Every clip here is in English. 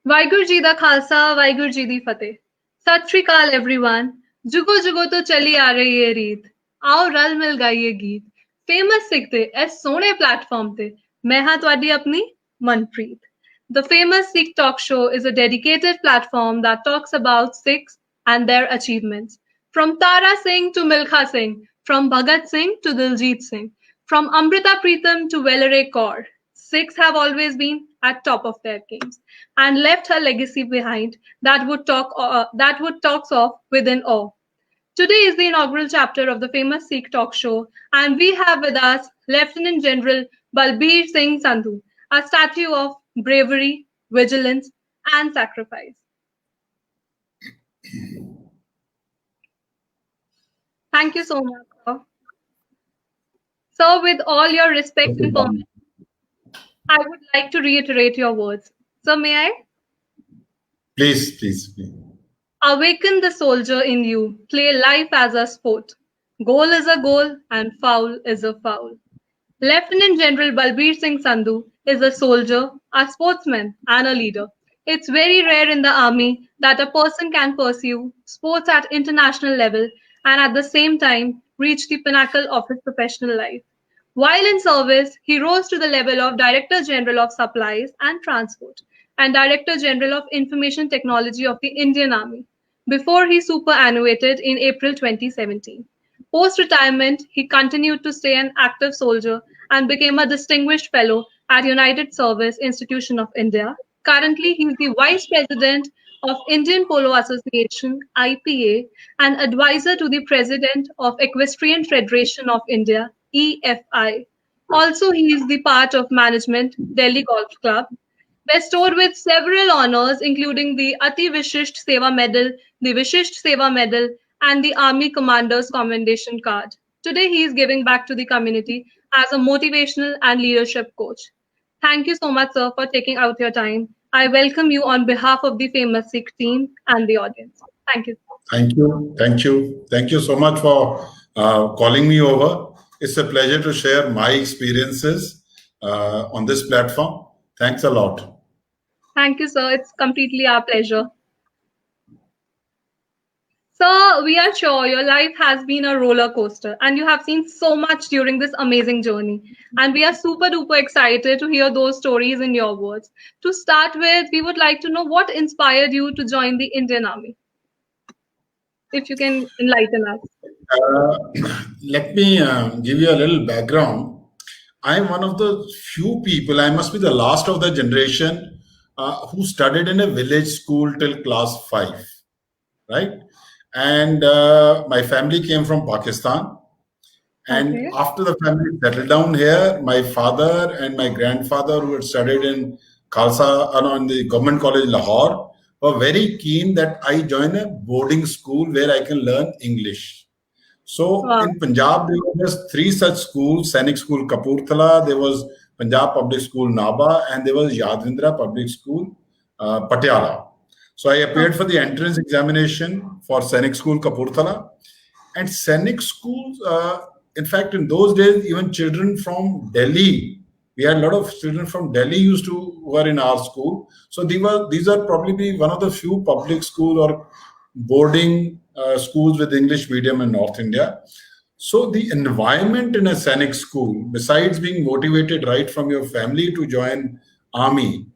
ਵਾਹਿਗੁਰੂ ਜੀ ਦਾ ਖਾਲਸਾ ਵਾਹਿਗੁਰੂ ਜੀ ਦੀ ਫਤਿਹ ਸਤਿ ਸ਼੍ਰੀ ਅਕਾਲ एवरीवन जुगो जुगो तो चली आ रही है रीत आओ रल मिल गाइए गीत फेमस सिख ते इस सोहने प्लेटफॉर्म ते मैं हां तुहाडी अपनी Manpreet The famous Sikh talk show is a dedicated platform that talks about Sikhs and their achievements. From Tara Singh to Milkha Singh, from Bhagat Singh to Diljit Singh, from Amrita Preetham to Valerie Kaur, Sikhs have always been at top of their games and left a legacy behind that would talks of within awe. Today is the inaugural chapter of the famous Sikh talk show, and we have with us Lieutenant General Balbir Singh Sandhu, a statue of bravery, vigilance, and sacrifice. Thank you so much, sir. So, with all your respect and permission, I would like to reiterate your words. So, may I? Please. Awaken the soldier in you. Play life as a sport. Goal is a goal and foul is a foul. Lieutenant General Balbir Singh Sandhu is a soldier, a sportsman, and a leader. It's very rare in the army that a person can pursue sports at international level and at the same time reach the pinnacle of his professional life. While in service, he rose to the level of Director General of Supplies and Transport and Director General of Information Technology of the Indian Army before he superannuated in April 2017. Post-retirement, he continued to stay an active soldier and became a distinguished fellow at United Service Institution of India. Currently, he is the Vice President of Indian Polo Association (IPA) and advisor to the President of Equestrian Federation of India (EFI). Also, he is the part of management Delhi Golf Club, bestowed with several honors, including the Ati Vishisht Seva Medal, the Vishisht Seva Medal, and the Army Commander's Commendation Card. Today, he is giving back to the community as a motivational and leadership coach. Thank you so much, sir, for taking out your time. I welcome you on behalf of the famous Sikh team and the audience. Thank you. Thank you so much for calling me over. It's a pleasure to share my experiences on this platform. Thanks a lot. Thank you, sir. It's completely our pleasure. So, we are sure your life has been a roller coaster and you have seen so much during this amazing journey. And we are super duper excited to hear those stories in your words. To start with, we would like to know what inspired you to join the Indian Army. If you can enlighten us. Let me give you a little background. I'm one of the few people, I must be the last of the generation who studied in a village school till class 5, right? And my family came from Pakistan. And after the family settled down here, my father and my grandfather, who had studied in Khalsa, in the Government College Lahore, were very keen that I join a boarding school where I can learn English. So in Punjab, there were just 3 such schools: Sainik School Kapurthala, there was Punjab Public School Naba, and there was Yadvindra Public School Patiala. So I appeared for the entrance examination for Sainik School Kapurthala. And Sainik schools, in fact, in those days, even children from Delhi, we had a lot of children from Delhi were in our school. So these are probably one of the few public school or boarding schools with English medium in North India. So the environment in a Sainik school, besides being motivated right from your family to join army,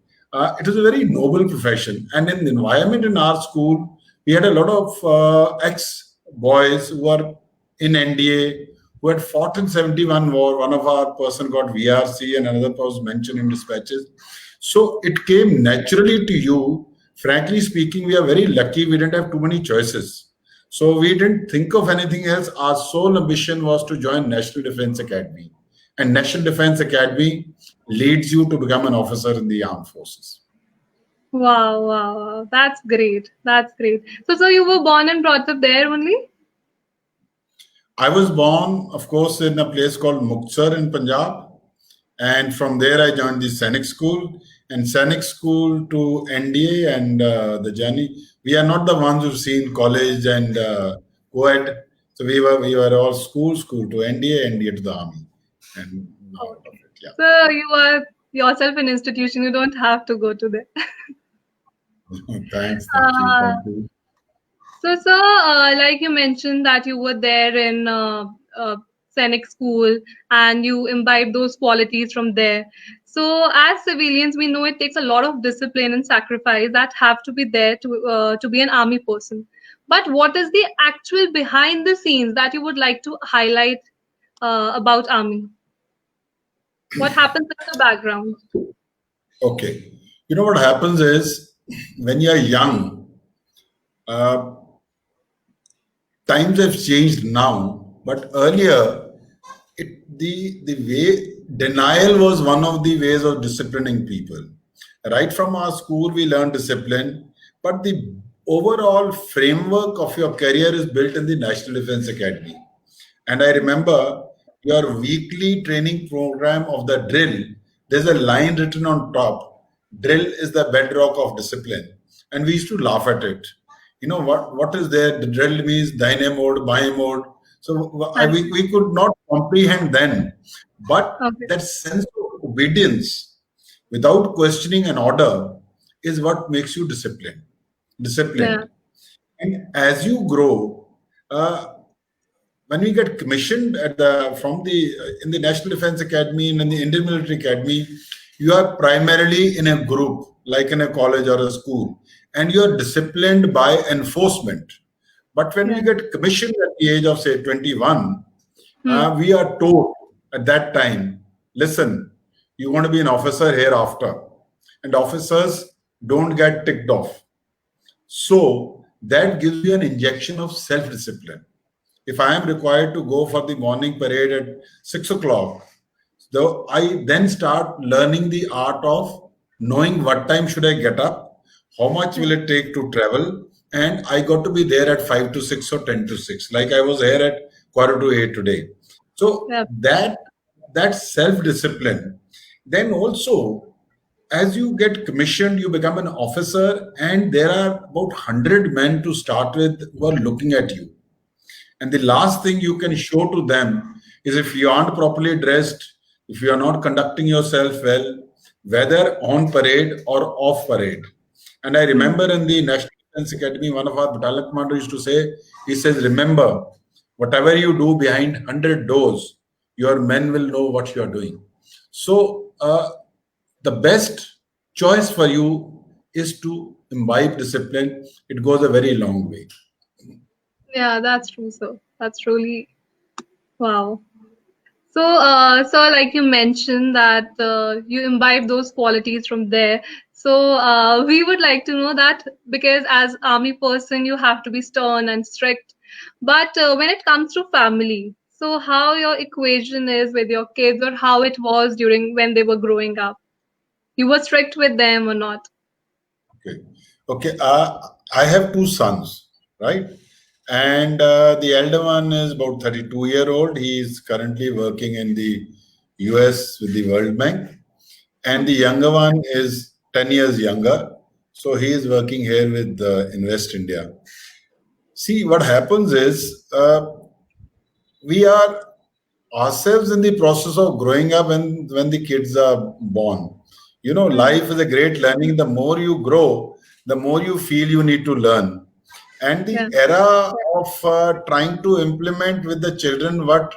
it is a very noble profession. And in the environment in our school, we had a lot of ex-boys who were in NDA, who had fought in 71 war. One of our person got VRC and another was mentioned in dispatches. So it came naturally to you. Frankly speaking, we are very lucky we didn't have too many choices. So we didn't think of anything else. Our sole ambition was to join National Defence Academy. And National Defence Academy leads you to become an officer in the armed forces. Wow. That's great. So you were born and brought up there only? I was born, of course, in a place called Muktsar in Punjab. And from there, I joined the Sainik School. And Sainik School to NDA and the journey. We are not the ones who've seen college and co-ed. So we were all school to NDA to the army. And out of it, yeah. So you are yourself an institution. You don't have to go to there. Thank you, Uh, thank you. So, sir, like you mentioned that you were there in Scenic School and you imbibed those qualities from there. So, as civilians, we know it takes a lot of discipline and sacrifice that have to be there to be an army person. But what is the actual behind the scenes that you would like to highlight about army? What happens in the background? Okay. You know what happens is when you are young, uh, times have changed now, but earlier, the way denial was one of the ways of disciplining people. Right from our school, we learn discipline, but the overall framework of your career is built in the National Defense Academy. And I remember your weekly training program of the drill, there's a line written on top: drill is the bedrock of discipline. And we used to laugh at it. You know what is there? The drill means dyna mode, bi mode. So we could not comprehend then. But Okay. that sense of obedience without questioning an order is what makes you disciplined. Yeah. Disciplined. And as you grow, uh, when we get commissioned at the from the in the National Defense Academy and in the Indian Military Academy, you are primarily in a group, like in a college or a school, and you are disciplined by enforcement. But when we Yeah. get commissioned at the age of say 21, Hmm. we are told at that time, listen, you want to be an officer hereafter, and officers don't get ticked off. So that gives you an injection of self-discipline. If I am required to go for the morning parade at 6 o'clock, so I then start learning the art of knowing what time should I get up, how much will it take to travel, and I got to be there at 5 to 6 or 10 to 6. Like I was here at quarter to 8 today. So Yeah. that self-discipline. Then also, as you get commissioned, you become an officer, and there are about 100 men to start with who are looking at you, and the last thing you can show to them is if you aren't properly dressed, if you are not conducting yourself well, whether on parade or off parade. And I Hmm. remember in the National Defense Academy, one of our battalion commanders used to say, he says, remember, whatever you do behind 100 doors, your men will know what you are doing. So, the best choice for you is to imbibe discipline. It goes a very long way. Yeah, that's true, sir. That's truly wow. So, like you mentioned that you imbibe those qualities from there. So, we would like to know that because as army person, you have to be stern and strict. But when it comes to family, so how your equation is with your kids or how it was during when they were growing up? You were strict with them or not? Okay. Okay. I have two sons, right? And the elder one is about 32-year-old. He is currently working in the US with the World Bank. And the Okay. younger one is 10 years younger. So he is working here with Invest India. See, what happens is we are ourselves in the process of growing up when the kids are born. You know, Hmm. life is a great learning. The more you grow, the more you feel you need to learn. And the Yeah. era of trying to implement with the children what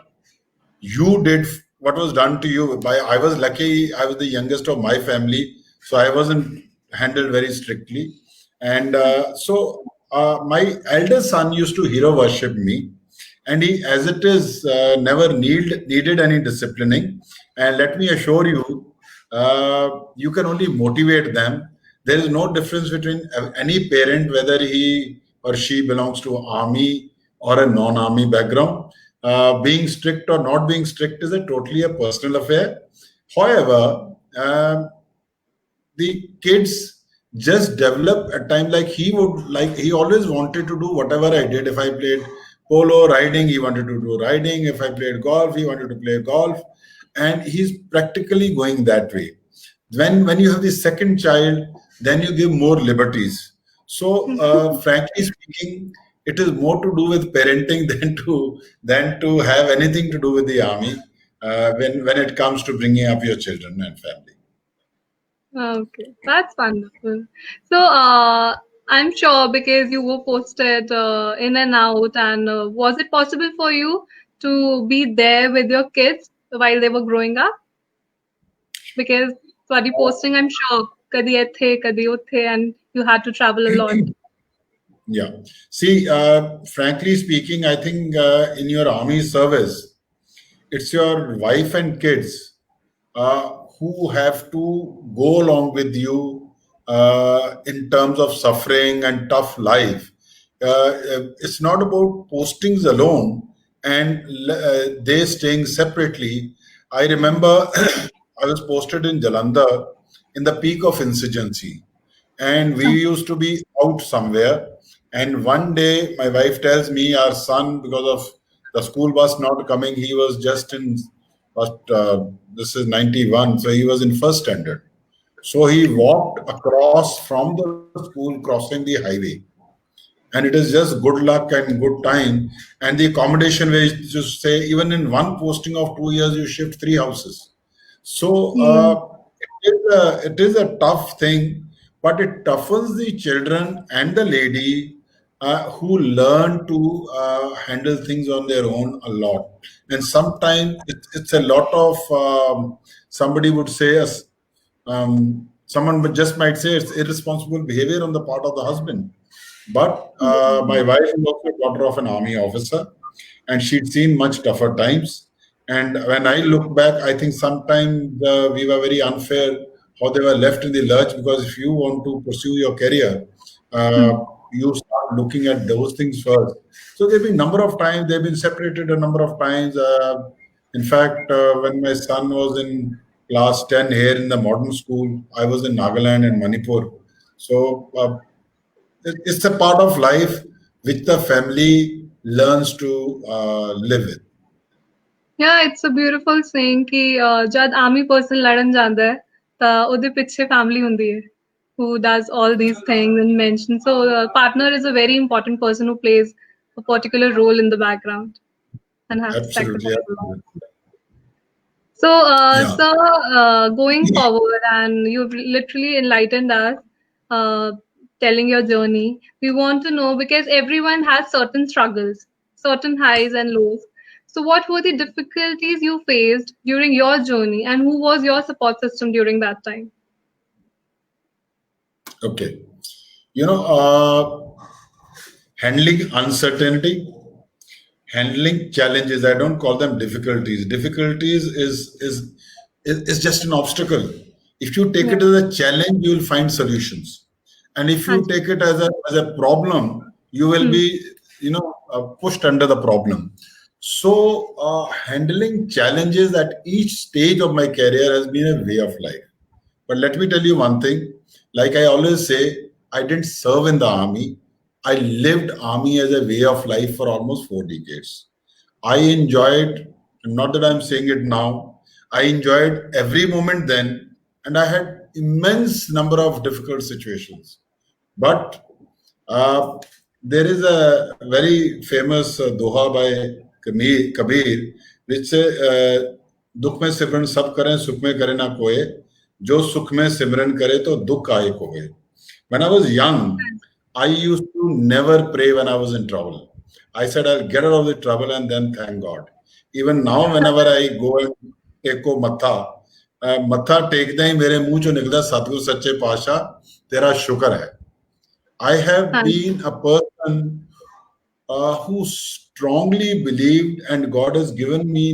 you did, what was done to you by, I was lucky, I was the youngest of my family, so I wasn't handled very strictly. And my elder son used to hero worship me, and he, as it is, never needed any disciplining. And let me assure you, you can only motivate them. There is no difference between any parent, whether he or she belongs to army or a non-army background. Being strict or not being strict is a totally a personal affair. However, the kids just develop at time, like he would, like he always wanted to do whatever I did. If I played polo riding, he wanted to do riding. If I played golf, he wanted to play golf, and he's practically going that way. When you have the second child, then you give more liberties. So frankly speaking, it is more to do with parenting than to have anything to do with the army when it comes to bringing up your children and family. Okay, that's wonderful. So, I'm sure because you were posted in and out, and was it possible for you to be there with your kids while they were growing up? Because study posting, I'm sure, kadi ethe, kadi uthe, and you had to travel a lot. Yeah. See, frankly speaking, I think in your army service, it's your wife and kids who have to go along with you in terms of suffering and tough life. It's not about postings alone and they staying separately. I remember I was posted in Jalandhar in the peak of insurgency, and we used to be out somewhere. And one day, my wife tells me our son, because of the school bus not coming, he was just in first. This is 91, so he was in first standard. So he walked across from the school, crossing the highway, and it is just good luck and good time. And the accommodation where you just say even in one posting of 2 years you shift three houses. So Hmm. it is a tough thing, but it toughens the children and the lady who learn to handle things on their own a lot. And sometimes it's a lot of somebody would say someone just might say it's irresponsible behavior on the part of the husband. But my Hmm. wife is also a daughter of an army officer, and she'd seen much tougher times. And when I look back, I think sometimes we were very unfair how they were left in the lurch, because if you want to pursue your career, uh, Hmm. you start looking at those things first. So there've been number of times they've been separated a number of times. In fact, when my son was in class 10 here in the modern school, I was in Nagaland and Manipur. So it's a part of life which the family learns to live with. Yeah, it's a beautiful saying कि जब army person लड़न जाता है ਤਾਂ ਉਹਦੇ ਪਿੱਛੇ family ਹੁੰਦੀ ਹੈ who does all these things and mention. So partner is a very important person who plays a particular role in the background and has to Absolutely, sacrifice a lot. absolutely. So, Yeah. sir, going forward, and you've literally enlightened us, uh, telling your journey. We want to know because everyone has certain struggles, certain highs and lows. So, what were the difficulties you faced during your journey, and who was your support system during that time? Okay. You know, handling uncertainty, handling challenges. I don't call them difficulties. Difficulties is just an obstacle. If you take Yeah. it as a challenge, you will find solutions, and if you Hanji. take it as a problem, you will Hmm. be pushed under the problem. So handling challenges at each stage of my career has been a way of life. But let me tell you one thing. Like I always say, I didn't serve in the army. I lived army as a way of life for almost 4 decades. I enjoyed, not that I'm saying it now, I enjoyed every moment then, and I had immense number of difficult situations. But uh, there is a very famous doha by Kabir, which says, दुख में सिमरन सब करें सुख में करे ना कोई जो सुख में सिमरन करे तो दुख आए कोई. When I was young, I used to never pray when I was in trouble. I said I'll get out of the trouble and then thank God. Even now, whenever I go and take ko matha, matha टेकते ही मेरे मुंह चो निकलता सतगुरु सच्चे पातशाह तेरा शुक्र है. I have Hanji. been a person who strongly believed, and God has given me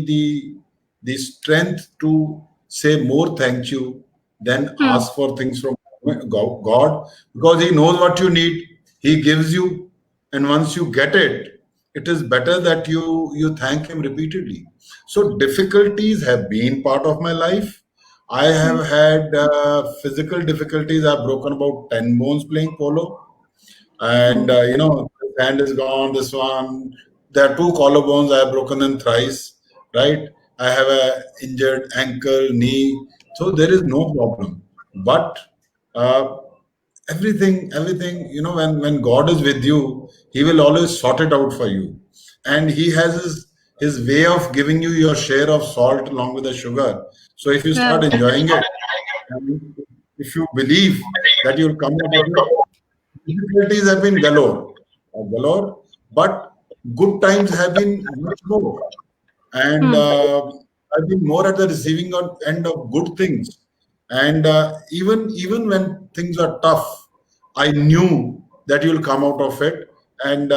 the strength to say more thank you than Hmm. ask for things from God, because He knows what you need. He gives you, and once you get it, it is better that you thank Him repeatedly. So difficulties have been part of my life. I Hmm. have had physical difficulties. I've broken about 10 bones playing polo, and Oh. this hand is gone, this one. There are two collarbones I have broken them thrice, right? I have a injured ankle, knee, so there is no problem. But uh, everything, when God is with you, He will always sort it out for you, and He has his way of giving you your share of salt along with the sugar. So if you Yeah. start enjoying it, if you believe that you'll come out of it, difficulties have been galore, but good times have been much more. And Hmm. I've been more at the receiving end of good things. And even when things are tough, I knew that you'll come out of it. And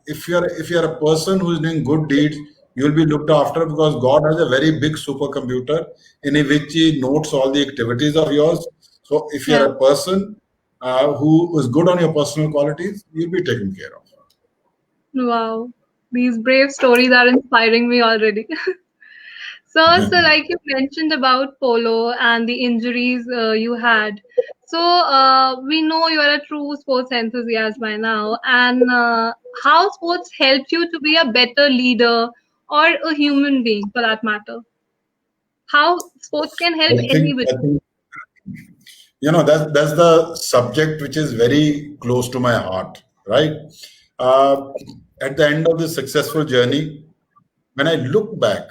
if you're a person who is doing good deeds, you'll be looked after because God has a very big supercomputer in which He notes all the activities of yours. So if you're Yeah. a person who is good on your personal qualities, you'll be taken care of. Wow. These brave stories are inspiring me already. So like you mentioned about polo and the injuries you had. So we know you are a true sports enthusiast by now. And how sports helped you to be a better leader or a human being for that matter? How sports can help I anybody? think that's the subject which is very close to my heart, right? Uh, at the end of the successful journey, when I look back,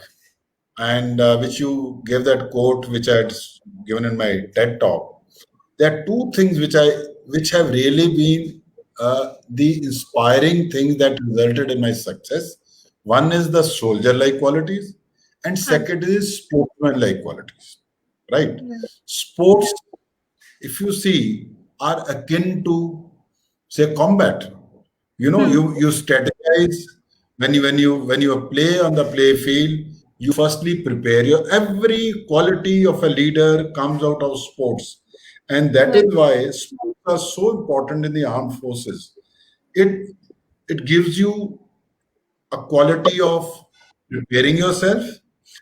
and which you gave that quote which I had given in my TED talk, there are two things which have really been the inspiring things that resulted in my success. One is the soldier-like qualities, and second Absolutely. is sportsman-like qualities. Right? Yeah. Sports, if you see, are akin to say combat. Hmm. You strategize when you play on the play field. You firstly prepare your every quality of a leader comes out of sports, and that Right. is why sports are so important in the armed forces. It it gives you a quality of preparing yourself.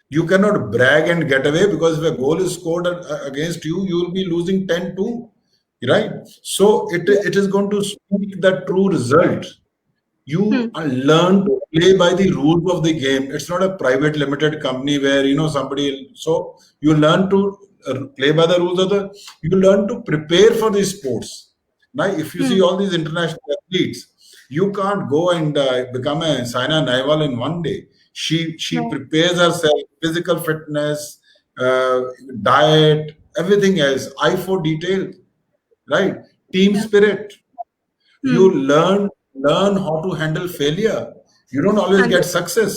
You cannot brag and get away because if a goal is scored against you, you will be losing 10-2, right? So it is going to speak the true result. Hmm. You learn to play by the rules of the game. It's not a private limited company where somebody. So you learn to play by the rules of the. You learn to prepare for these sports. Now, if you Hmm. see all these international athletes, you can't go and become a Saina Nehwal in one day. She Right. prepares herself, physical fitness, uh, diet, everything else. Eye for detail, right? Team Yeah. spirit. You Hmm. learn how to handle failure. You don't always And get success,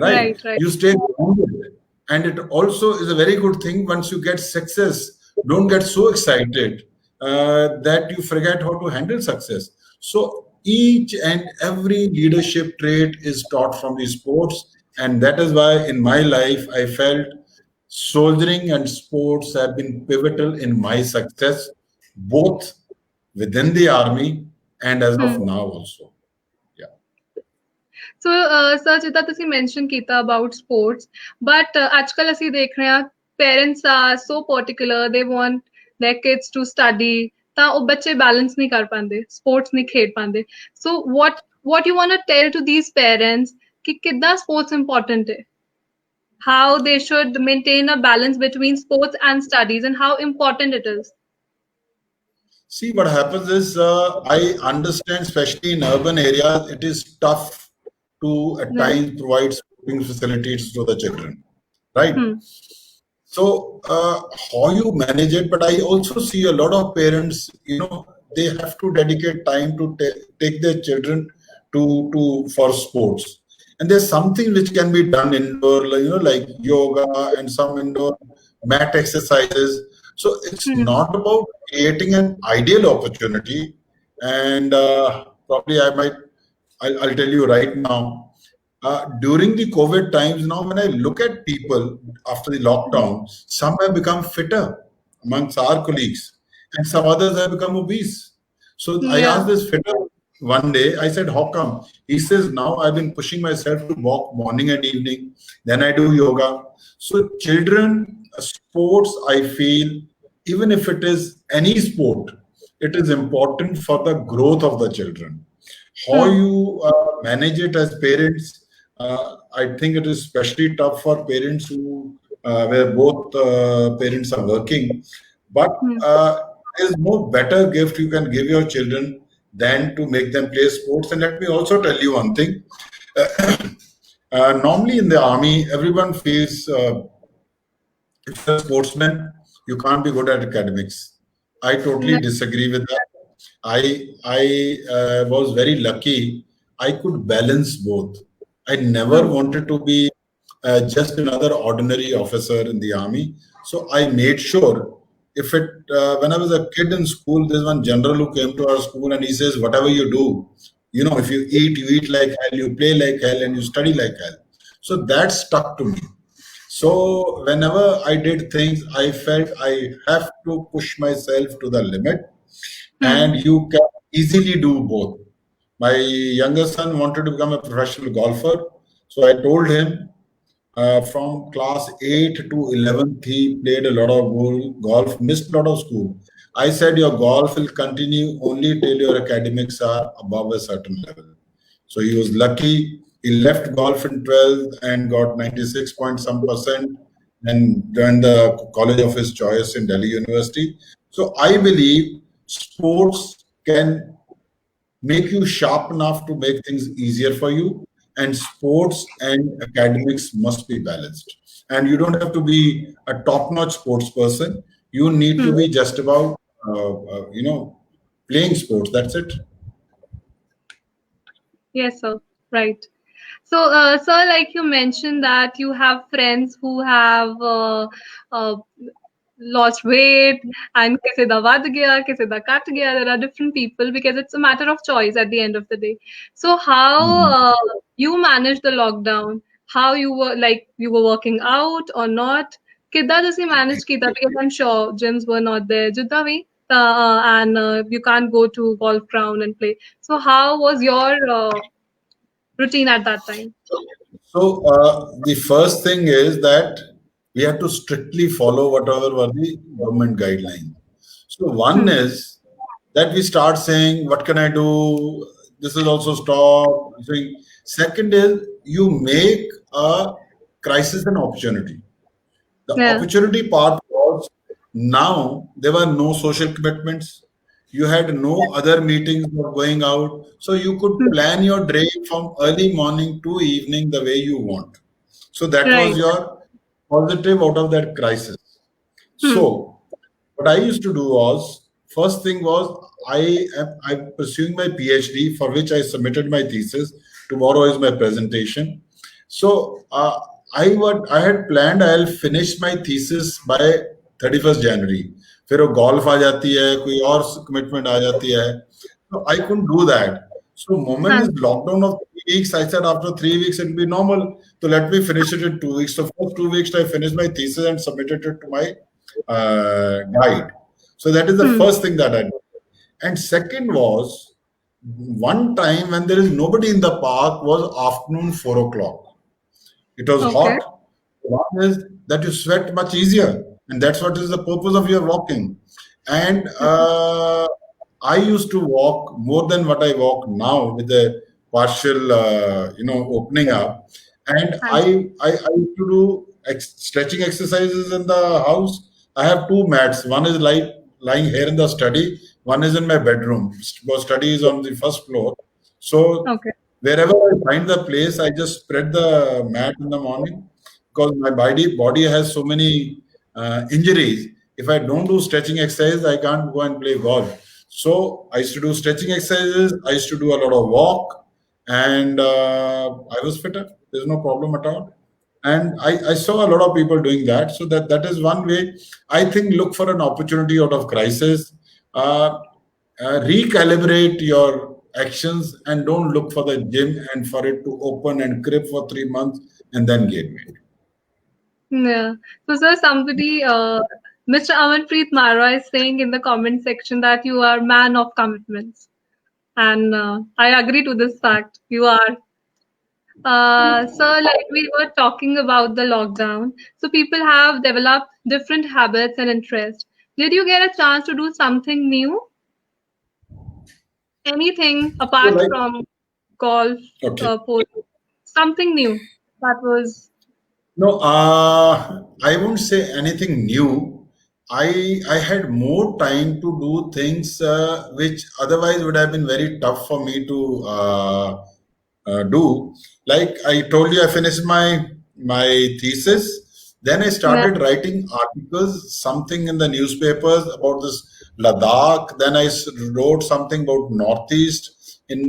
right? right. Right. You stay grounded. And it also is a very good thing once you get success. Don't get so excited that you forget how to handle success. So each and every leadership trait is taught from the sports, and that is why in my life I felt soldiering and sports have been pivotal in my success, both within the army and as of Hmm. now also. Yeah. So sir ਜਿੱਦਾਂ ਤੁਸੀਂ mention ਕੀਤਾ about sports but ਅੱਜ ਕੱਲ ਅਸੀਂ ਦੇਖ ਰਹੇ ਹਾਂ parents are so particular they want their kids to study ਤਾਂ ਉਹ ਬੱਚੇ ਬੈਲੈਂਸ ਨਹੀਂ ਕਰ ਪਾਉਂਦੇ ਸਪੋਰਟਸ ਨਹੀਂ ਖੇਡ ਪਾਉਂਦੇ ਸੋ what you want to tell to these parents ਕਿ ਕਿੱਦਾਂ ਸਪੋਰਟਸ ਇੰਪੋਰਟੈਂਟ ਹੈ how they should maintain a balance between sports and studies and how important it is. See, what happens is, I understand, especially in urban areas, it is tough to at Right. times provide sporting facilities to the children, right? Hmm. So, how you manage it, but I also see a lot of parents, they have to dedicate time to take their children to for sports. And there's something which can be done indoor, like yoga and some indoor mat exercises. So it's Hmm. not about creating an ideal opportunity. And probably I'll tell you right now, during the COVID times, now when I look at people after the lockdown, some have become fitter amongst our colleagues, and some others have become obese. So I Yeah. asked this fitter one day, I said, how come? He says, now I've been pushing myself to walk morning and evening, then I do yoga. So, children, sports, I feel, even if it is any sport, it is important for the growth of the children. How Hmm. you manage it as parents, I think it is especially tough for parents who where both parents are working. But Hmm. there is no better gift you can give your children than to make them play sports. And let me also tell you one thing. Normally in the army, everyone feels if you're a sportsman, you can't be good at academics. I totally No. disagree with that. I was very lucky. I could balance both. I never Hmm. wanted to be just another ordinary officer in the army. So I made sure if it when I was a kid in school, there's one general who came to our school and he says, whatever you do, if you eat like hell, you play like hell, and you study like hell. So that stuck to me. So whenever I did things, I felt I have to push myself to the limit, Hmm. and you can easily do both. My younger son wanted to become a professional golfer, so I told him from class 8 to 11th, he played a lot of golf, missed a lot of school. I said, your golf will continue only till your academics are above a certain level. So he was lucky. He left golf in 12th and got 96 point some percent and joined the college of his choice in Delhi University. So I believe sports can make you sharp enough to make things easier for you, and sports and academics must be balanced, and you don't have to be a top-notch sports person. You need to Hmm. be just about playing sports. That's it. Yes, sir. Right. So, sir, like you mentioned that you have friends who have uh, lost weight and किसी दा वध गया, किसी दा cut गया. There are different people because it's a matter of choice at the end of the day. So, how Mhm. you managed the lockdown? How you were working out or not? किद्दां ਤੁਸੀਂ manage ਕੀਤਾ? Because I'm sure gyms were not there. ਜਿੱਦਾਂ ਵੀ and you can't go to golf ground and play. So, how was your routine at that time? So the first thing is that we have to strictly follow whatever were the government guidelines. So one Hmm. is that we start saying, "What can I do?" This is also stop. Second is you make a crisis an opportunity. The Yeah. opportunity part was now there were no social commitments. You had no other meetings or going out. So you could Hmm. plan your day from early morning to evening the way you want. So that was Right. your positive out of that crisis. Hmm. So what I used to do was first thing was I'm pursuing my PhD for which I submitted my thesis. Tomorrow is my presentation. So I had planned I'll finish my thesis by 31st January. फिर वो golf आ जाती है, कोई और commitment आ जाती है. So I couldn't do that. So moment is And lockdown of 3 weeks. I said after 3 weeks it'll be normal. So let me finish it in 2 weeks. So first 2 weeks I finished my thesis and submitted it to my guide. So that is the hmm. first thing that I did. And second was one time when there is nobody in the park was afternoon 4 o'clock. It was Okay. hot. One is that you sweat much easier, and that's what is the purpose of your walking. And I used to walk more than what I walk now with the partial, opening up. And And I used to do stretching exercises in the house. I have two mats. One is lying here in the study. One is in my bedroom. Because study is on the first floor. So okay. wherever I find the place, I just spread the mat in the morning because my body has so many injuries. If I don't do stretching exercise, I can't go and play golf. So I used to do stretching exercises. I used to do a lot of walk, and I was fitter. There's no problem at all. And I saw a lot of people doing that. So that is one way. I think look for an opportunity out of crisis. Uh, Recalibrate your actions and don't look for the gym and for it to open and crib for 3 months and then gain weight. Yeah. So, sir, somebody, Mr. Amanpreet Mara is saying in the comment section that you are man of commitments, and I agree to this fact. You are. So, like we were talking about the lockdown, so people have developed different habits and interests. Did you get a chance to do something new? Anything So apart like, from golf, okay. polo, something new that was. No, I won't say anything new. I had more time to do things which otherwise would have been very tough for me to do. Like I told you, I finished my thesis. Then I Yeah. started writing articles, something in the newspapers about this Ladakh. Then wrote something about Northeast in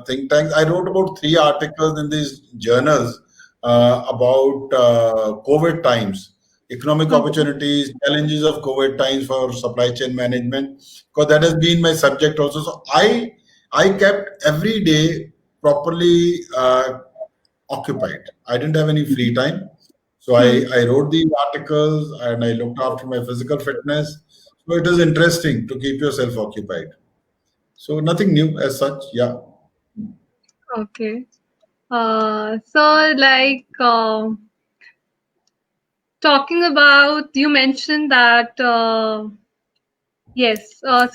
think tanks. I wrote about 3 articles in these journals about COVID times, economic Okay. opportunities, challenges of COVID times for supply chain management, because that has been my subject also. So I kept every day properly occupied. I didn't have any free time. So Hmm. I wrote these articles and I looked after my physical fitness. So it is interesting to keep yourself occupied. So nothing new as such. Yeah. Okay. So like talking about, you mentioned that yes,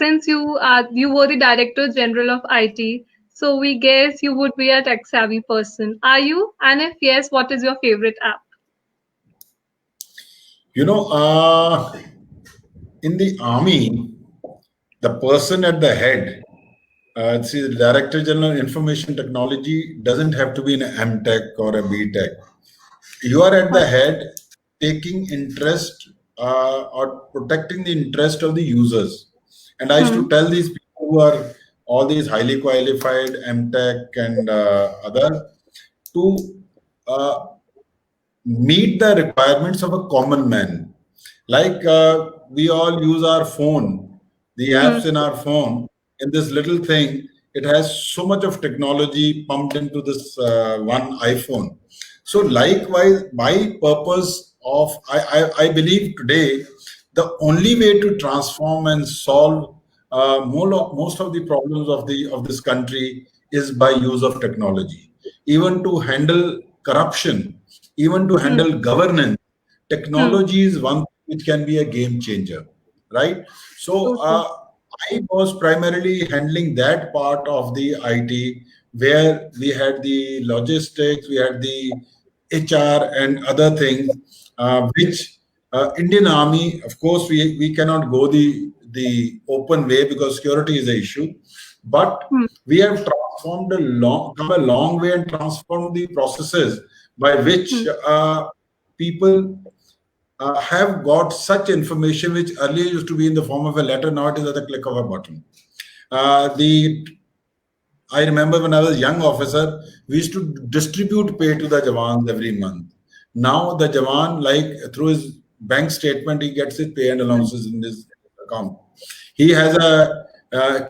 since you were the Director General of IT, so we guess you would be a tech savvy person. Are you? And if yes, what is your favorite app? You know, in the army, the person at the head, see, the Director General Information Technology doesn't have to be an M.Tech or a B.Tech. You are at the head taking interest or protecting the interest of the users. And I used to Hmm. tell these people who are all these highly qualified MTech and other to uh, meet the requirements of a common man. Like we all use our phone, the Hmm. apps in our phone, in this little thing, it has so much of technology pumped into this one iPhone. So, likewise, my purpose of I believe today the only way to transform and solve most of the problems of this country is by use of technology. Even to handle corruption, even to Hmm. handle governance, Hmm. technology is one which can be a game changer, right? So So true. I was primarily handling that part of the IT where we had the logistics, we had the HR and other things, which Indian Army, of course, we cannot go the open way because security is an issue, but Hmm. we have come a long way and transformed the processes by which Hmm. people have got such information which earlier used to be in the form of a letter. Now it is at the click of a button. The I remember when I was a young officer, we used to distribute pay to the Jawans every month. Now the Jawan, like through his bank statement, he gets his pay and Hmm. allowances in his account. He has a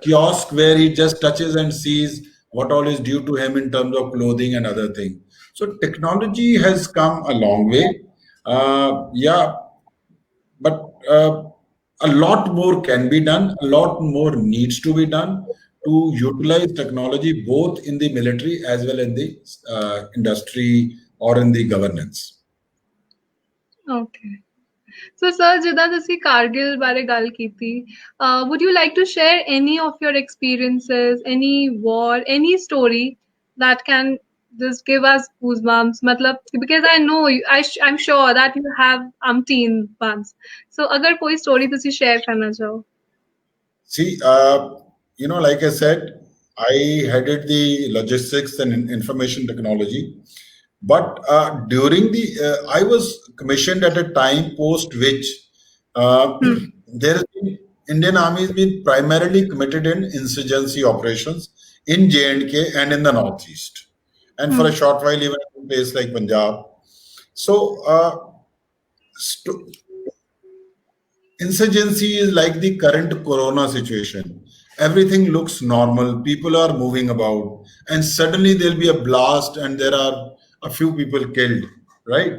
kiosk where he just touches and sees what all is due to him in terms of clothing and other things. So technology has come a long way. Yeah, but a lot more can be done, a lot more needs to be done to utilize technology both in the military as well in the industry or in the governance. Okay. So, sir, ਜਿੱਦਾਂ ਤੁਸੀਂ ਕਾਰਗਿਲ ਬਾਰੇ ਗੱਲ ਕੀਤੀ, would you like to share any of your experiences, any war, any story that can just give us goosebumps? मतलब, because I know I'm sure that you have umpteen ones. So, अगर कोई story ਤੁਸੀਂ share करना चाहो. See, like I said, I headed the logistics and information technology. But during I was commissioned at a time post which Hmm. there has been Indian Army has been primarily committed in insurgency operations in J&K and in the Northeast, and for Hmm. a short while even in a place like Punjab. So st- insurgency is like the current corona situation. Everything looks normal, people are moving about, and suddenly there'll be a blast and there are a few people killed, right?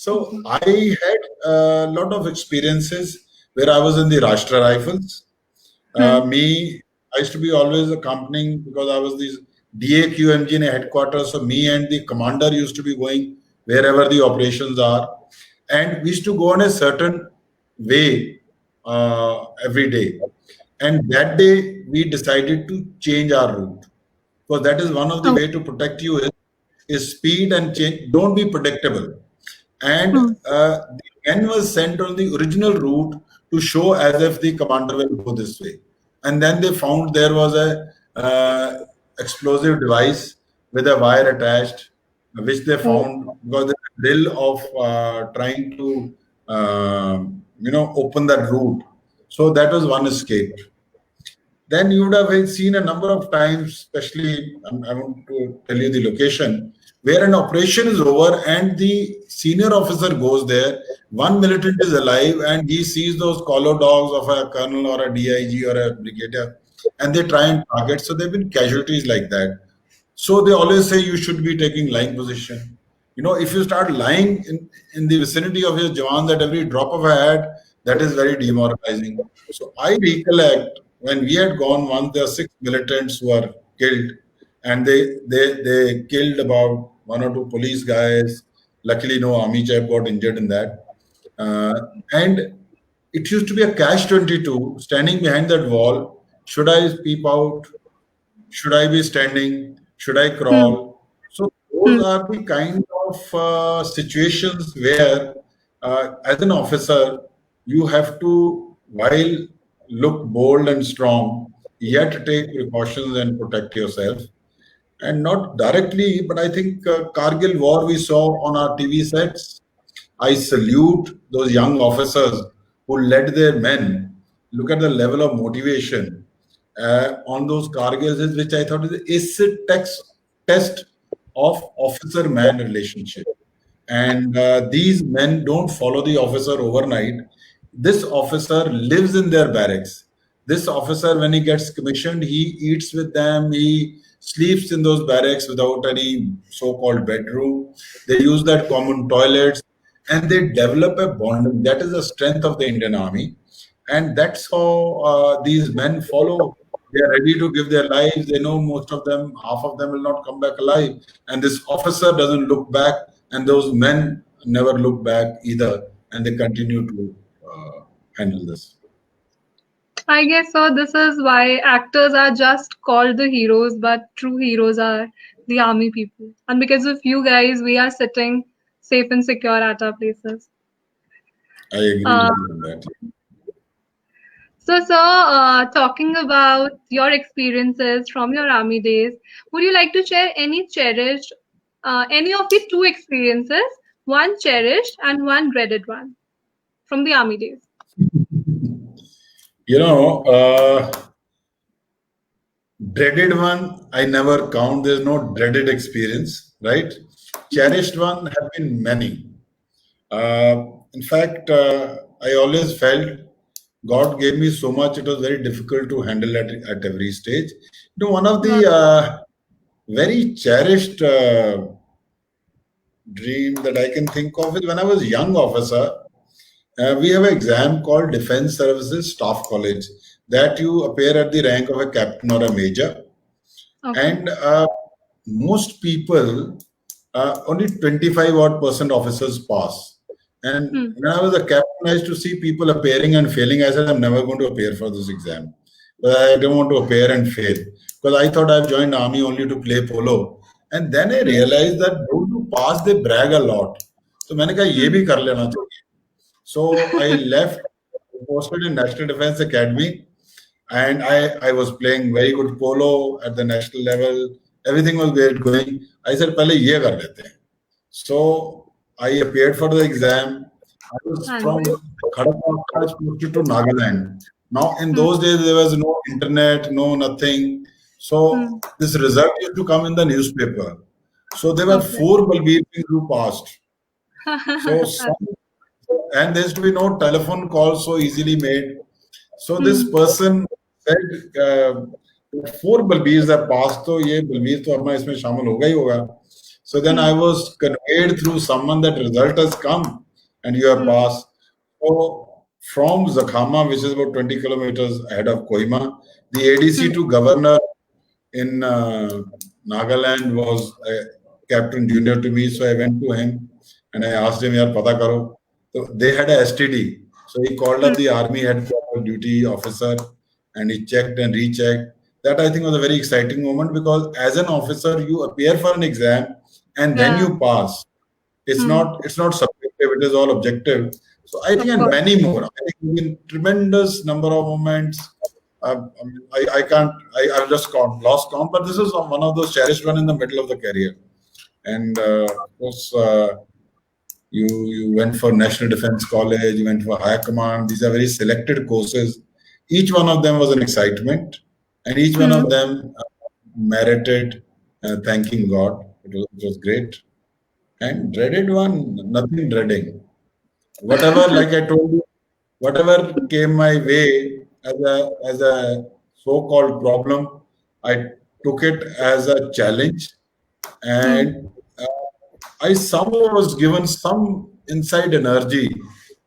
So Okay. I had a lot of experiences where I was in the Rashtra Rifles. Hmm. I used to be always accompanying because I was the DAQMG in a headquarters. So me and the commander used to be going wherever the operations are, and we used to go on a certain way every day. And that day we decided to change our route because that is one of the Oh. way to protect you is speed and change. Don't be predictable. And Hmm. the men was sent on the original route to show as if the commander will go this way. And then they found there was a explosive device with a wire attached. which they Oh. found because the drill of trying to open that route. So that was one escape. Then you would have seen a number of times, especially I want to tell you the location, where an operation is over and the senior officer goes there. One militant is alive and he sees those collar dogs of a colonel or a DIG or a brigadier, and they try and target. So there have been casualties like that. So they always say you should be taking lying position. If you start lying in the vicinity of your Jawans at every drop of a hat, that is very demoralizing. So I recollect when we had gone once, there were 6 militants who were killed, and they killed about 1 or 2 police guys. Luckily, no army chap got injured in that. And it used to be a catch-22, standing behind that wall. Should I peep out? Should I be standing? Should I Hmm. crawl? So those are the kind of situations where, as an officer, you have to, while look bold and strong, yet take precautions and protect yourself. And not directly, but I think Kargil war we saw on our TV sets. I salute those young officers who led their men. Look at the level of motivation on those Kargils, which I thought is the acid test of officer-man relationship. And these men don't follow the officer overnight. This officer lives in their barracks. This officer, when he gets commissioned, he eats with them. He sleeps in those barracks without any so-called bedroom. They use that common toilets, and they develop a bonding. That is the strength of the Indian Army, and that's how these men follow. They are ready to give their lives. They know most of them, half of them will not come back alive. And this officer doesn't look back, and those men never look back either, and they continue to handle this. I guess so. This is why actors are just called the heroes, but true heroes are the army people. And because of you guys, we are sitting safe and secure at our places. I agree Uh, with you on that. so, sir, talking about your experiences from your army days, would you like to share any cherished, any of the two experiences, one cherished and one dreaded one from the army days? You know, dreaded one, I never count. There's no dreaded experience, right? Cherished one have been many. In fact, I always felt God gave me so much, it was very difficult to handle at every stage. One of the very cherished dream that I can think of is when I was a young officer, we have an exam called Defense Services Staff College that you appear at the rank of a captain or a major. Okay. And most people, only 25 odd percent officers pass. And when I was a captain, I used to see people appearing and failing. I said, I'm never going to appear for this exam. But I don't want to appear and fail. Because I thought I've joined army only to play polo. And then I realized that those who pass, they brag a lot. So मैंने कहा ये भी कर लेना चाहिए. So I left, posted in National Defense Academy, and I was playing very good polo at the national level. Everything was great going. I said, पहले ये कर लेते हैं. So I appeared for the exam. I was from Kharagpur posted to Nagaland. Now, in those days, there was no internet, no nothing. So this result used to come in the newspaper. So there were 4 Balbir Singh who passed. So and there used to be no telephone calls so easily made. So this person said, 4 Balbirs have passed, so ye Balbir to apna isme shamil hoga hi hoga. So then I was conveyed through someone that result has come and you have passed. So from Zakhama, which is about 20 kilometers ahead of Kohima, the ADC to governor in Nagaland was a captain junior to me. So I went to him and I asked him, yaar, pata karo. So they had a STD. So he called up the army headquarters duty officer and he checked and rechecked. That I think was a very exciting moment because as an officer, you appear for an exam and then you pass. It's not subjective, it is all objective. So I think and many more. I think in tremendous number of moments. I can't, I've just lost count, but this is one of those cherished one in the middle of the career. And of course, you went for National Defense College, you went for High Command. These are very selected courses. Each one of them was an excitement, and each one of them merited thanking God. It was great. And dreaded one, nothing dreading. Whatever, like I told you, whatever came my way as a so-called problem, I took it as a challenge, and I somehow was given some inside energy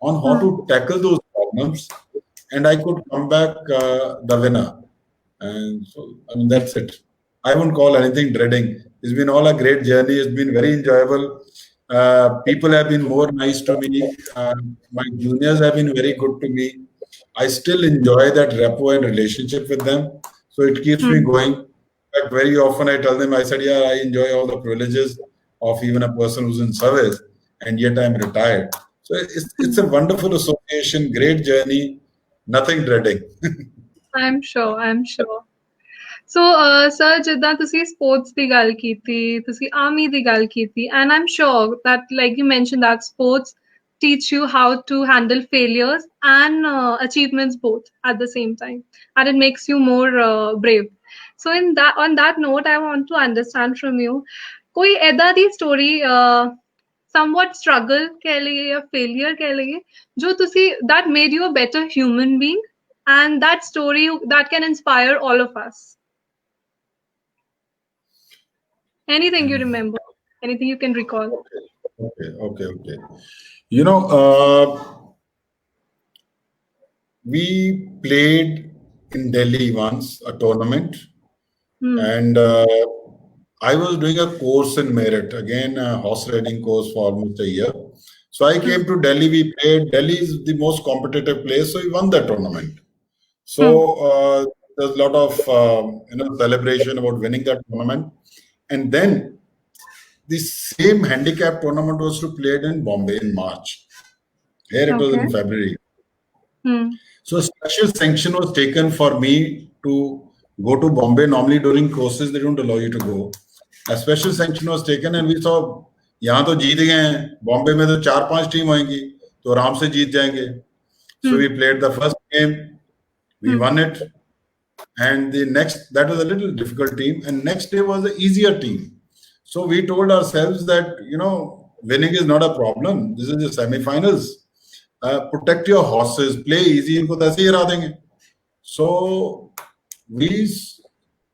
on how to tackle those problems, and I could come back the winner. And so, I mean, that's it. I wouldn't call anything dreading. It's been all a great journey. It's been very enjoyable. People have been more nice to me. My juniors have been very good to me. I still enjoy that rapport and relationship with them. So it keeps me going. But very often I tell them, I said, yeah, I enjoy all the privileges of even a person who's in service, and yet I'm retired. So it's a wonderful association, great journey, nothing dreading. I'm sure, I'm sure. So, sir, ਜਿੱਦਾਂ ਤੁਸੀਂ sports ਦੀ ਗੱਲ ਕੀਤੀ, ਤੁਸੀਂ army ਦੀ ਗੱਲ ਕੀਤੀ, and I'm sure that, like you mentioned, that sports teach you how to handle failures and achievements both at the same time, and it makes you more brave. So, on that note, I want to understand from you, कोई ऐदा दी story somewhat struggle कह लइए या failure कह लइए जो ਤੁਸੀਂ that made you a better human being, and that story that can inspire all of us. Anything you remember, anything you can recall. Okay. You know, we played in Delhi once a tournament, and I was doing a course in Merit, again a horse riding course for almost a year. So I came to Delhi. We played. Delhi is the most competitive place, so we won that tournament. So there's a lot of celebration about winning that tournament, and then the same handicap tournament was to played in Bombay in March. Here it was in February. So a special sanction was taken for me to go to Bombay. Normally during courses they don't allow you to go. A special sanction was taken, and we saw यहाँ तो जीत गए हैं, बॉम्बे में तो 4-5 team होंगी, तो आराम से जीत जाएंगे. So we played the first game, we won it, and the next, that was a little difficult team, and next day was an easier team. So we told ourselves that, winning is not a problem. This is the semi-finals. Protect your horses, play easy, इनको तो ऐसे ही हरा देंगे. So we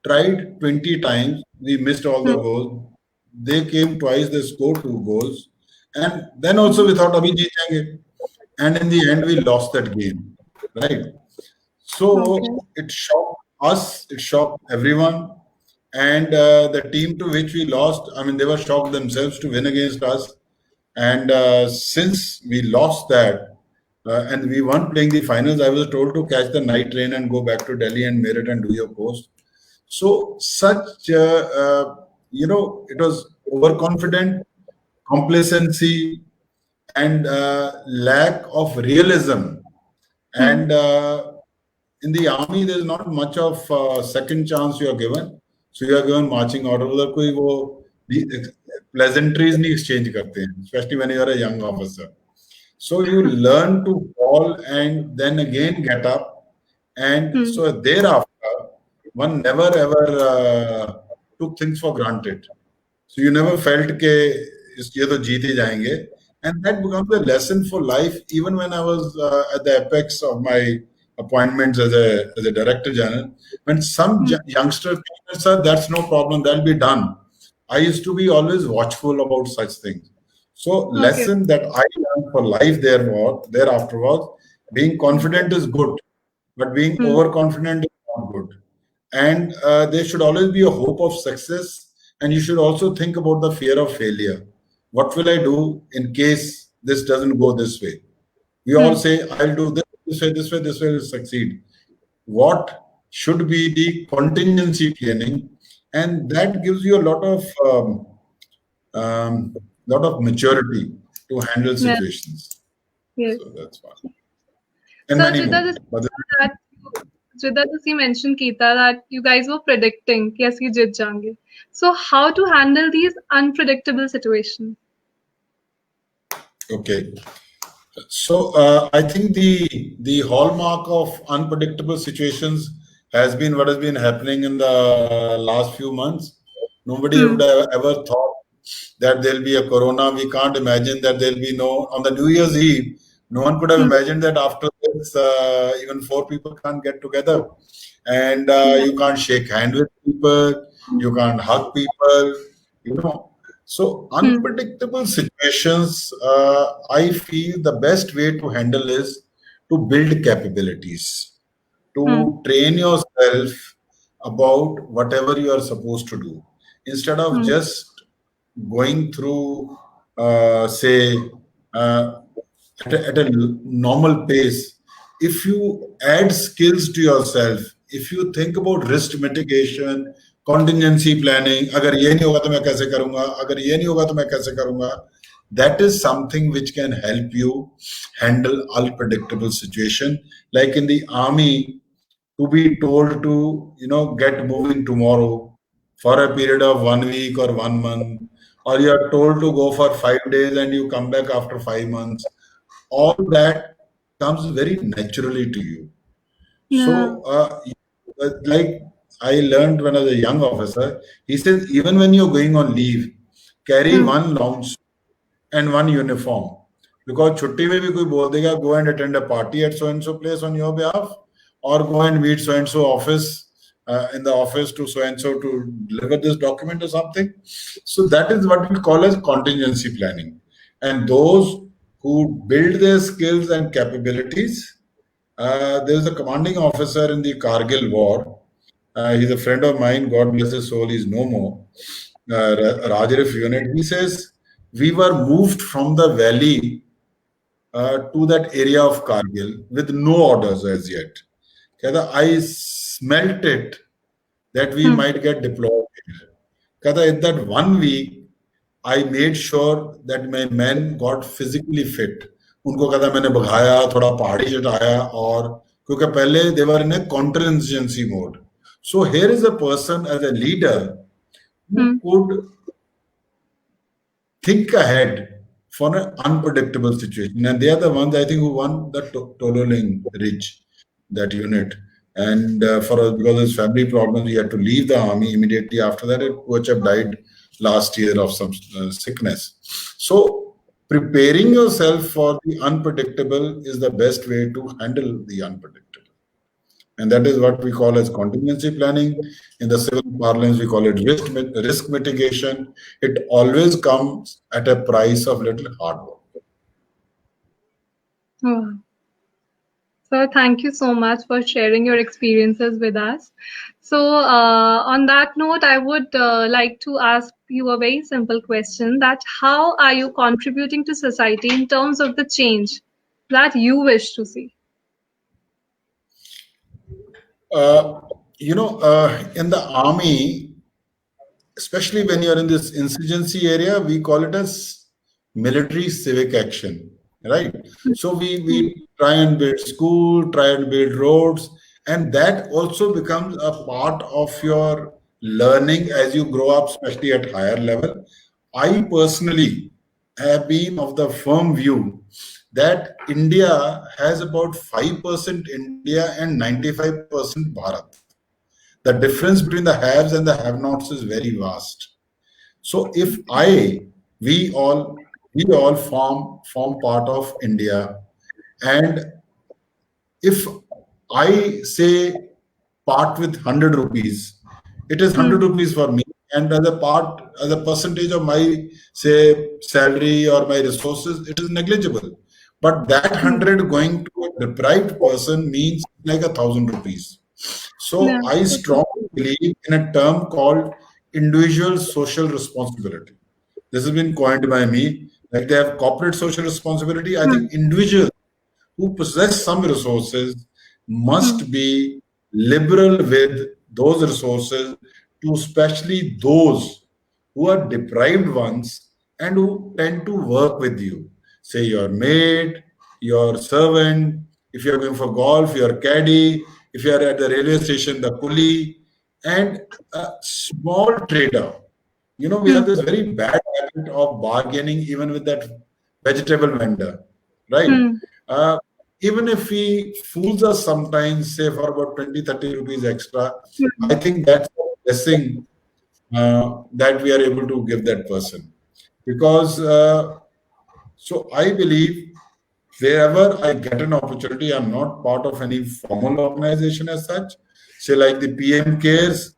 tried 20 times. We missed all the goals. They came twice. They scored 2 goals, and then also we thought, "Abhi jeet jayenge." And in the end, we lost that game. Right? So it shocked us. It shocked everyone. And the team to which we lost, I mean, they were shocked themselves to win against us. And since we lost that, and we weren't playing the finals, I was told to catch the night train and go back to Delhi and Merit and do your course. So such, it was overconfident, complacency, and lack of realism. And in the army, there's not much of second chance you are given. So you are given marching order. उधर कोई वो pleasantries नहीं exchange करते हैं, especially when you are a young officer. So you learn to fall and then again get up, and so thereafter one never ever took things for granted. So you never felt के ये तो जीत ही जाएंगे, and that becomes a lesson for life. Even when I was at the apex of my appointments as a director general, when some youngster said, "That's no problem, that'll be done," I used to be always watchful about such things. So lesson that I learned for life thereafter was, being confident is good, but being overconfident is not good. And there should always be a hope of success, and you should also think about the fear of failure. What will I do in case this doesn't go this way? We all say, I'll do this way will succeed. What should be the contingency planning? And that gives you a lot of maturity to handle situations. Yes. So that's fine. And So many more. Jida just mentioned Kita that you guys were predicting कि ऐसे जीत जाएंगे. So how to handle these unpredictable situations? Okay. So I think the hallmark of unpredictable situations has been what has been happening in the last few months. Nobody would have ever thought that there'll be a corona. We can't imagine that there'll be no on the New Year's Eve. No one could have imagined that after this, even four people can't get together, and you can't shake hand with people, you can't hug people, you know. So unpredictable situations, I feel the best way to handle is to build capabilities, to train yourself about whatever you are supposed to do, instead of just going through, say, at a normal pace. If you add skills to yourself, if you think about risk mitigation, contingency planning, अगर ये नहीं होगा तो मैं कैसे करूंगा, अगर ये नहीं होगा तो मैं कैसे करूंगा, that is something which can help you handle unpredictable situation. Like in the army, to be told to get moving tomorrow for a period of 1 week or 1 month, or you are told to go for 5 days and you come back after 5 months, all that comes very naturally to you. So like I learned when I was a young officer, he says even when you're going on leave, carry one long suit and one uniform, because छुट्टी में भी कोई बोल देगा go and attend a party at so and so place on your behalf, or go and meet so and so office in the office to so and so to deliver this document or something. So that is what we call as contingency planning. And those who build their skills and capabilities, there's a commanding officer in the Kargil war. He's a friend of mine. God bless his soul. He's no more. Rajarif unit. He says we were moved from the valley to that area of Kargil with no orders as yet. I smelt it that we might get deployed. In that 1 week, I made sure that my men got physically fit. उनको कहता मैंने भगाया, थोड़ा पहाड़ी चढ़ाया, और क्योंकि पहले they were in a contingency mode. So here is a person as a leader who could think ahead for an unpredictable situation, and they are the ones I think who won the Tololing Ridge, that unit. And because of his family problems, he had to leave the army immediately after that. Pochap died last year of some sickness. So preparing yourself for the unpredictable is the best way to handle the unpredictable. And that is what we call as contingency planning. In the civil parlance, we call it risk mitigation. It always comes at a price of little hard work. Oh. So thank you so much for sharing your experiences with us. So on that note, I would like to ask you a very simple question: that how are you contributing to society in terms of the change that you wish to see? In the army, especially when you're in this insurgency area, we call it as military civic action, right? So we try and build school, try and build roads, and that also becomes a part of your learning as you grow up, especially at higher level. I personally have been of the firm view that India has about 5% India and 95% Bharat. The difference between the haves and the have-nots is very vast. So if we all form part of India, and if I say part with 100 rupees, it is 100 rupees for me, and as a percentage of my, say, salary or my resources, it is negligible. But that 100 going to a deprived person means like 1,000 rupees. So I strongly believe in a term called individual social responsibility. This has been coined by me. Like they have corporate social responsibility. I think individuals who possess some resources must be liberal with those resources to especially those who are deprived ones and who tend to work with you. Say your maid, your servant, if you're going for golf, your caddy, if you are at the railway station, the coolie, and a small trader. We have this very bad habit of bargaining even with that vegetable vendor, right? Uh, Even if he fools us sometimes, say for about 20, 30 rupees extra, I think that's a blessing that we are able to give that person. Because, so I believe wherever I get an opportunity, I'm not part of any formal organization as such. Say like the PM Cares,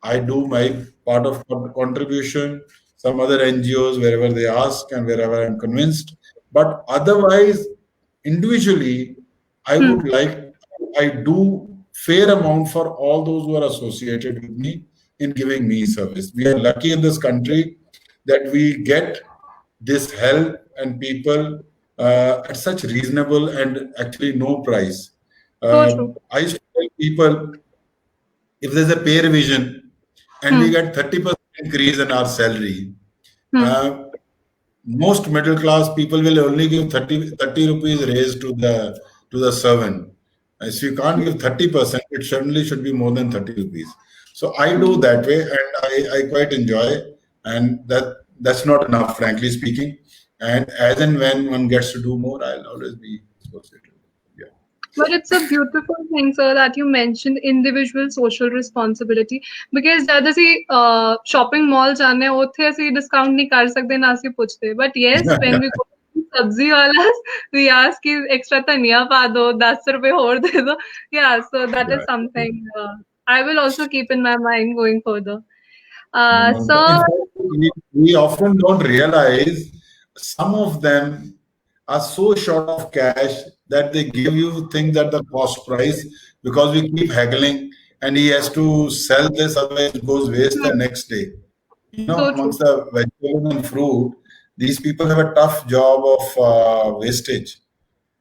I do my part of contribution, some other NGOs wherever they ask and wherever I'm convinced. But otherwise, individually, I would like, I do fair amount for all those who are associated with me in giving me service. We are lucky in this country that we get this help and people at such reasonable and actually no price. So true. I used to tell people, if there's a pay revision and we get 30% increase in our salary, most middle class people will only give 30 rupees raise to the servant. If you can't give 30%, it certainly should be more than 30 rupees. So I do that way, and I quite enjoy, and that's not enough, frankly speaking. And as and when one gets to do more, I'll always be associated. Yeah. But it's a beautiful thing, sir, that you mentioned individual social responsibility. Because जब ਅਸੀਂ shopping mall जाने होते ਅਸੀਂ discount नहीं कर सकते ना ਅਸੀਂ पूछते. But yes, when we go to sabzi walas, we ask कि extra धनिया पा दो, 10 रुपए और दे दो. Yeah, so that is something I will also keep in my mind going further. So In fact, we often don't realize some of them are so short of cash that they give you things at the cost price because we keep haggling and he has to sell this, otherwise it goes waste the next day. So Amongst the vegetables and fruit, these people have a tough job of wastage,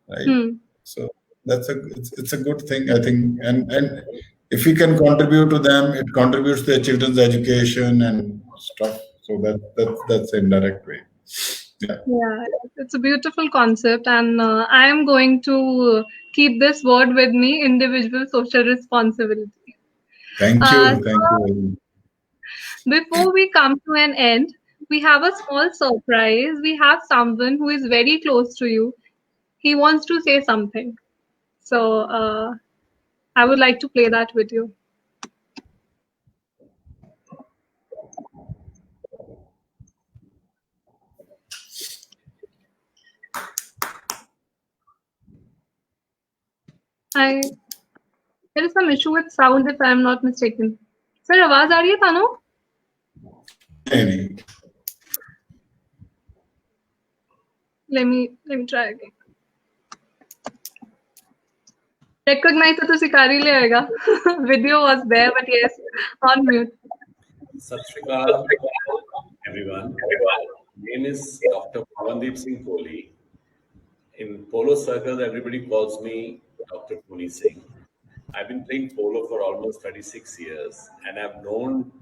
right? So it's a good thing, I think, and if we can contribute to them, it contributes to their children's education and stuff. So that's the indirect way. Yeah, it's a beautiful concept, and I am going to keep this word with me: individual social responsibility. Thank you, thank you. Before we come to an end, we have a small surprise. We have someone who is very close to you. He wants to say something. So I would like to play that with you. There is some issue with sound, if I am not mistaken. Sir, आवाज आ रही है तानो? नहीं. Let me try again. Recognize तो सिखा ही लेगा. Video was there, but yes, on mute. Sat Shri Akal, everyone. My name is Dr. Pawandeep Singh Kohli. In polo circles, everybody calls me Dr. Tony Singh. I've been playing polo for almost 36 years, and I've known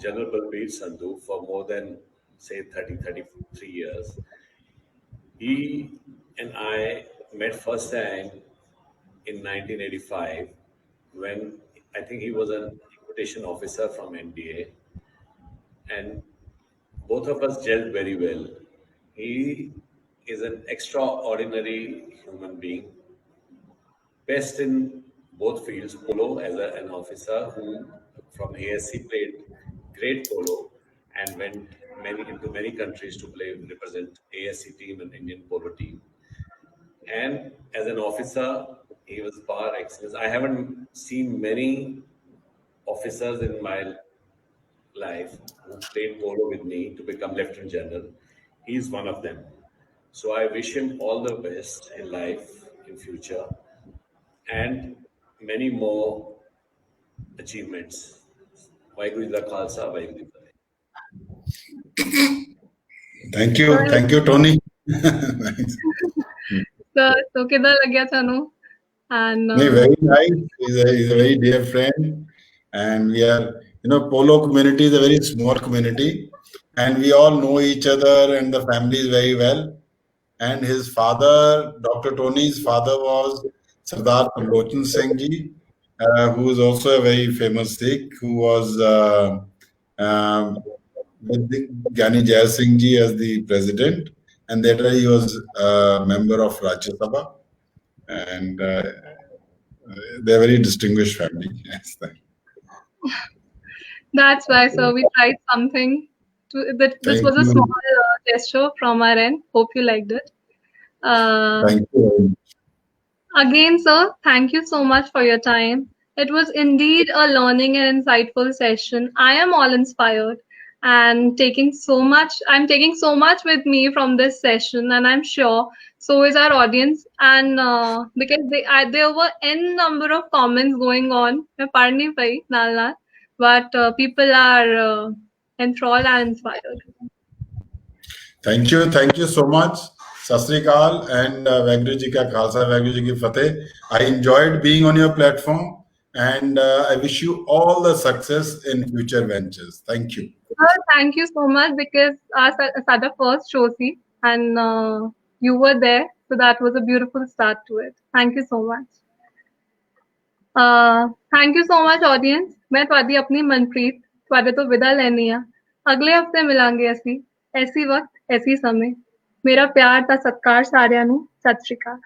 General Balbir Sandhu for more than, say, 33 years. He and I met first time in 1985 when I think he was an equitation officer from NDA, and both of us gelled very well. He is an extraordinary human being, best in both fields. Polo as an officer who from ASC played great polo and went into many countries to represent ASC team and Indian polo team. And as an officer, he was par excellence. I haven't seen many officers in my life who played polo with me to become Lieutenant General. He's one of them. So I wish him all the best in life, in future, and many more achievements. Vaheguru Ji da Khalsa, Vaheguru Ji ki Fateh. Thank you, Tony. So किधर लग गया थानू? And very nice. He's a very dear friend, and we are, polo community is a very small community, and we all know each other and the families very well. And his father, Dr. Tony's father, was Sardar Tarlochan Singh Ji, who is also a very famous Sikh, who was with Gyani Jai Singh Ji as the president, and later he was a member of Rajya Sabha, and they're a very distinguished family. Yes, That's why, sir, we tried something. This thank was a you. small gesture from our end. Hope you liked it. Thank you. Again, sir, thank you so much for your time. It was indeed a learning and insightful session. I am all inspired and I'm taking so much with me from this session, and I'm sure so is our audience. And because there were n number of comments going on, मैं पढ़ नहीं पाई नाल, but people are enthralled and inspired. Thank you so much. Sat Sri Akal and Waheguru Ji Ka Khalsa, Waheguru Ji Ki Fateh. I enjoyed being on your platform, and I wish you all the success in future ventures. Thank you. Thank you so much, because our Sada first Shosi, and you were there, so that was a beautiful start to it. Thank you so much. Thank you so much, audience. मैं ਤੁਹਾਡੀ ਆਪਣੀ ਮਨਪ੍ਰੀਤ ਤੁਹਾਡੇ ਤੋਂ ਵਿਦਾ ਲੈਣੀ ਆ। ਅਗਲੇ ਹਫਤੇ ਮਿਲਾਂਗੇ ਅਸੀਂ ਐਸੀ ਵਕਤ ਐਸੀ ਸਮੇਂ। ਮੇਰਾ ਪਿਆਰ ਤਾਂ ਸਤਿਕਾਰ ਸਾਰਿਆਂ ਨੂੰ। ਸਤਿ ਸ਼੍ਰੀ ਅਕਾਲ।